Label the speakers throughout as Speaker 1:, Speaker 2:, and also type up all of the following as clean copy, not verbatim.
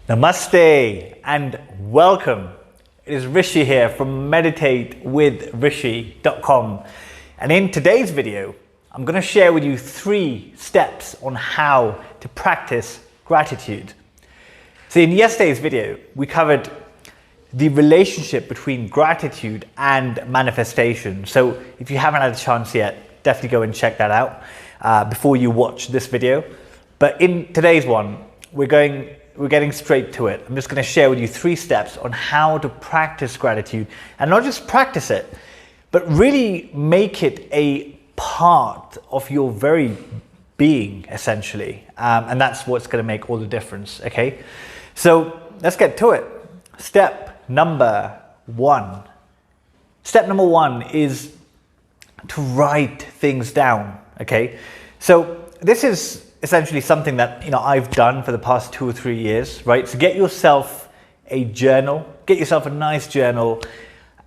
Speaker 1: Namaste and welcome. It is Rishi here from meditatewithrishi.com, and in today's video I'm going to share with you 3 steps on how to practice gratitude. So in yesterday's video we covered the relationship between gratitude and manifestation. So if you haven't had a chance yet, definitely go and check that out before you watch this video. But in today's one, we're getting straight to it. I'm just going to share with you 3 steps on how to practice gratitude, and not just practice it, but really make it a part of your very being, essentially. And that's what's going to make all the difference, okay? So let's get to it. Step number 1. Step number 1 is to write things down, okay? So this is essentially something that I've done for the past 2 or 3 years, right? So get yourself a journal, get yourself a nice journal,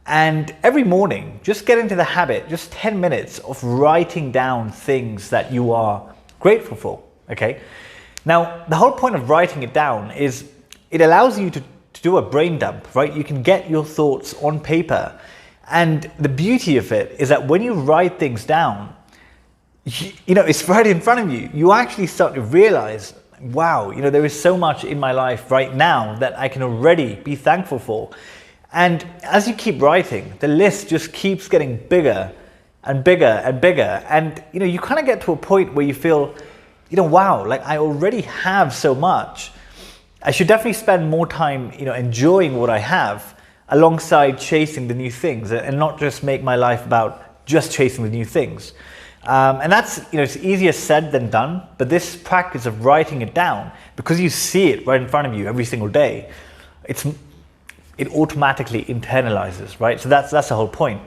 Speaker 1: and every morning just get into the habit, just 10 minutes of writing down things that you are grateful for, okay? Now, the whole point of writing it down is it allows you to do a brain dump, right? You can get your thoughts on paper, and the beauty of it is that when you write things down, it's right in front of you. You actually start to realize, wow, there is so much in my life right now that I can already be thankful for. And as you keep writing, the list just keeps getting bigger and bigger and bigger. And, you kind of get to a point where you feel, wow, like I already have so much. I should definitely spend more time, enjoying what I have alongside chasing the new things, and not just make my life about just chasing the new things. And that's, it's easier said than done, but this practice of writing it down, because you see it right in front of you every single day, it automatically internalizes, right? So that's the whole point.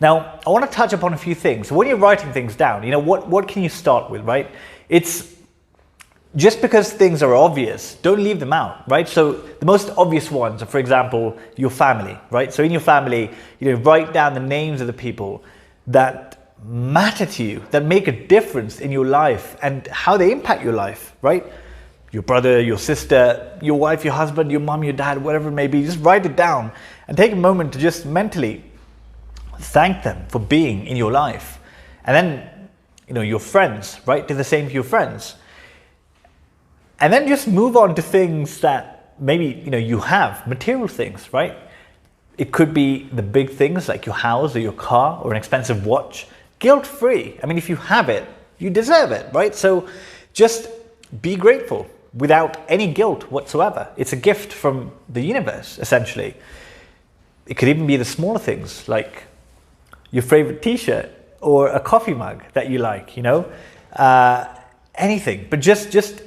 Speaker 1: Now, I want to touch upon a few things. So when you're writing things down, what can you start with, right? It's just because things are obvious, don't leave them out, right? So the most obvious ones are, for example, your family, right? So in your family, write down the names of the people that matter to you, that make a difference in your life and how they impact your life, right? Your brother, your sister, your wife, your husband, your mom, your dad, whatever it may be. Just write it down and take a moment to just mentally thank them for being in your life. And then, your friends, right? Do the same for your friends. And then just move on to things that maybe, you have, material things, right? It could be the big things like your house or your car or an expensive watch. Guilt-free. I mean, if you have it, you deserve it, right? So just be grateful without any guilt whatsoever. It's a gift from the universe, essentially. It could even be the smaller things, like your favorite t-shirt or a coffee mug that you like, anything. But just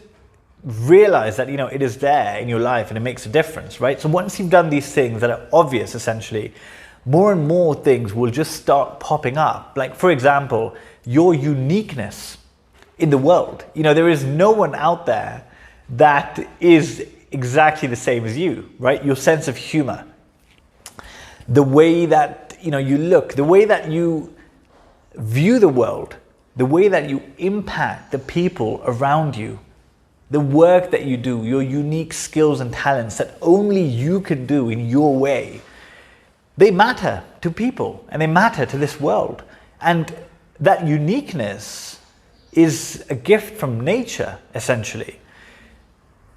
Speaker 1: realize that, it is there in your life and it makes a difference, right? So once you've done these things that are obvious, essentially, more and more things will just start popping up. Like, for example, your uniqueness in the world. There is no one out there that is exactly the same as you, right? Your sense of humor, the way that, you look, the way that you view the world, the way that you impact the people around you, the work that you do, your unique skills and talents that only you can do in your way. They matter to people and they matter to this world. And that uniqueness is a gift from nature, essentially.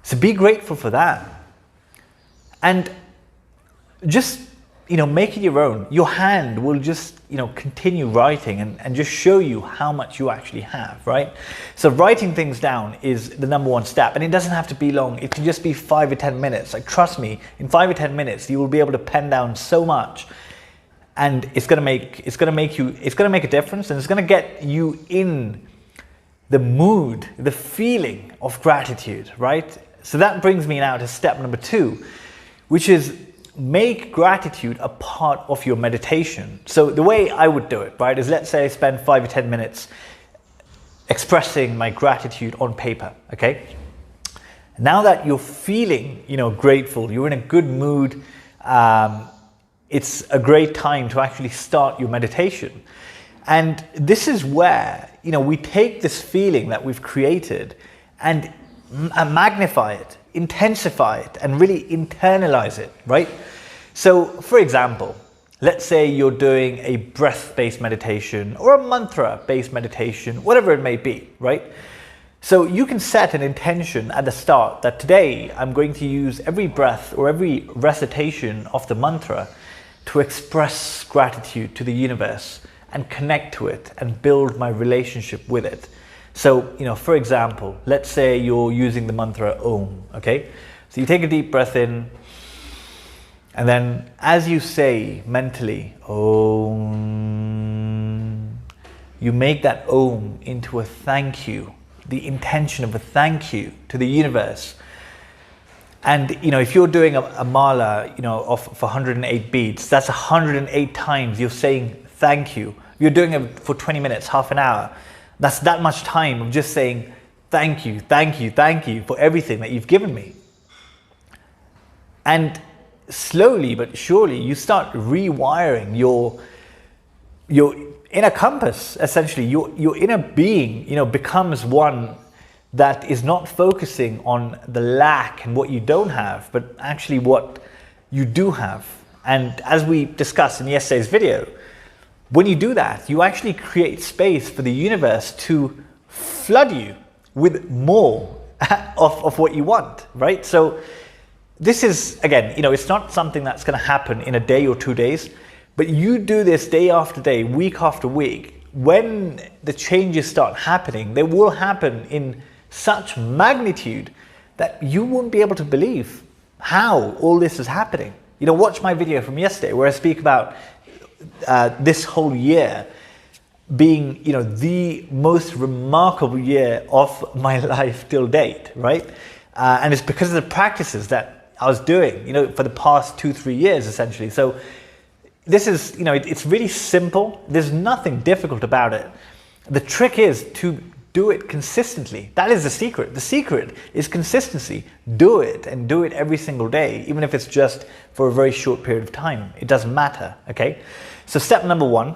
Speaker 1: So be grateful for that. And just, make it your own. Your hand will just, continue writing and just show you how much you actually have, right? So writing things down is the number 1 step, and it doesn't have to be long. It can just be 5 or 10 minutes. Like, trust me, in 5 or 10 minutes, you will be able to pen down so much, and it's going to make a difference, and it's going to get you in the mood, the feeling of gratitude, right? So that brings me now to step number 2, which is make gratitude a part of your meditation. So the way I would do it, right, is let's say I spend 5 or 10 minutes expressing my gratitude on paper, okay? Now that you're feeling, grateful, you're in a good mood, it's a great time to actually start your meditation. And this is where, we take this feeling that we've created and magnify it, intensify it, and really internalize it, right? So, for example, let's say you're doing a breath-based meditation or a mantra-based meditation, whatever it may be, right? So you can set an intention at the start that today I'm going to use every breath or every recitation of the mantra to express gratitude to the universe and connect to it and build my relationship with it. So, for example, let's say you're using the mantra Om, okay? So you take a deep breath in, and then as you say mentally, Om, you make that Om into a thank you, the intention of a thank you to the universe. And if you're doing a mala, of 108 beats, that's 108 times you're saying thank you. You're doing it for 20 minutes, half an hour. That's that much time of just saying thank you, thank you, thank you for everything that you've given me. And slowly but surely you start rewiring your inner compass. Essentially your inner being becomes one that is not focusing on the lack and what you don't have, but actually what you do have. And as we discussed in yesterday's video, when you do that, you actually create space for the universe to flood you with more of what you want, right? So this is, again, it's not something that's going to happen in a day or 2 days, but you do this day after day, week after week. When the changes start happening, they will happen in such magnitude that you won't be able to believe how all this is happening. Watch my video from yesterday where I speak about this whole year being, the most remarkable year of my life till date, right? And it's because of the practices that I was doing, for the past 2-3 years, essentially. So this is, it's really simple. There's nothing difficult about it. The trick is to do it consistently. That is the secret. The secret is consistency. Do it, and do it every single day, even if it's just for a very short period of time. It doesn't matter, okay? So step number 1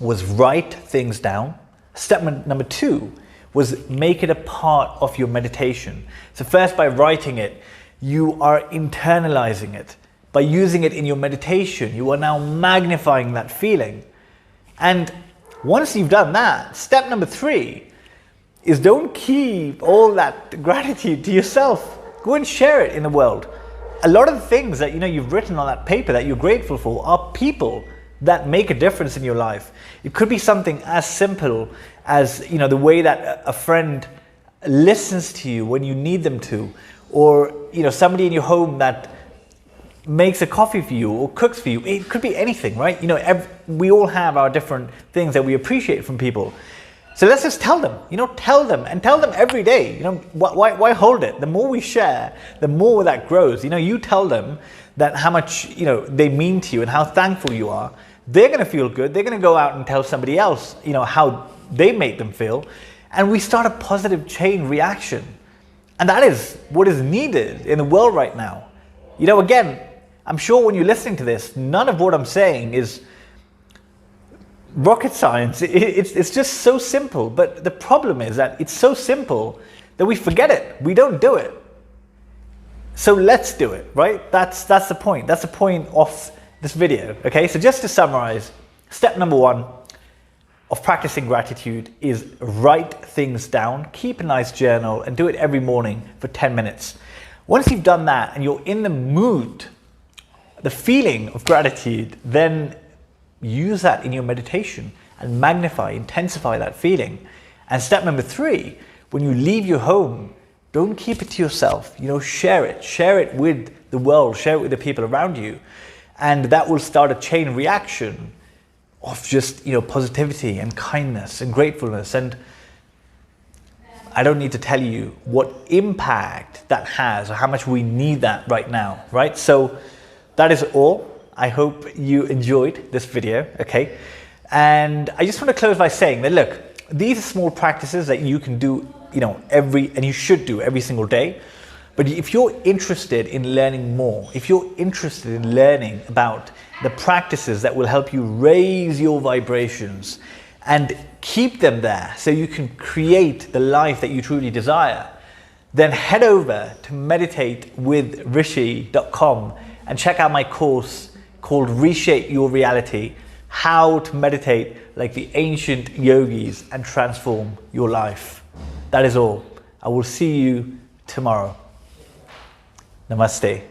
Speaker 1: was write things down. Step number 2 was make it a part of your meditation. So first, by writing it, you are internalizing it. By using it in your meditation, you are now magnifying that feeling. And once you've done that, step number 3 is don't keep all that gratitude to yourself. Go and share it in the world. A lot of the things that you've written on that paper that you're grateful for are people that make a difference in your life. It could be something as simple as the way that a friend listens to you when you need them to, or somebody in your home that makes a coffee for you or cooks for you. It could be anything, right? We all have our different things that we appreciate from people. So let's just tell them, tell them every day. Why hold it? The more we share, the more that grows. You tell them that how much they mean to you and how thankful you are. They're going to feel good. They're going to go out and tell somebody else, how they made them feel, and we start a positive chain reaction. And that is what is needed in the world right now. Again, I'm sure when you're listening to this, none of what I'm saying is rocket science. It's just so simple. But the problem is that it's so simple that we forget it. We don't do it. So let's do it, right? That's the point. That's the point of this video. Okay, so just to summarize, step number 1 of practicing gratitude is write things down, keep a nice journal, and do it every morning for 10 minutes. Once you've done that and you're in the mood, the feeling of gratitude, then use that in your meditation and magnify, intensify that feeling. And step number 3, when you leave your home, don't keep it to yourself. Share it with the world, share it with the people around you. And that will start a chain reaction of just, positivity and kindness and gratefulness. And I don't need to tell you what impact that has or how much we need that right now, right? So that is all. I hope you enjoyed this video, okay? And I just want to close by saying that, look, these are small practices that you can do, and you should do every single day. But if you're interested in learning more, if you're interested in learning about the practices that will help you raise your vibrations and keep them there so you can create the life that you truly desire, then head over to meditatewithrishi.com and check out my course called Reshape Your Reality, how to meditate like the ancient yogis and transform your life. That is all. I will see you tomorrow. Namaste.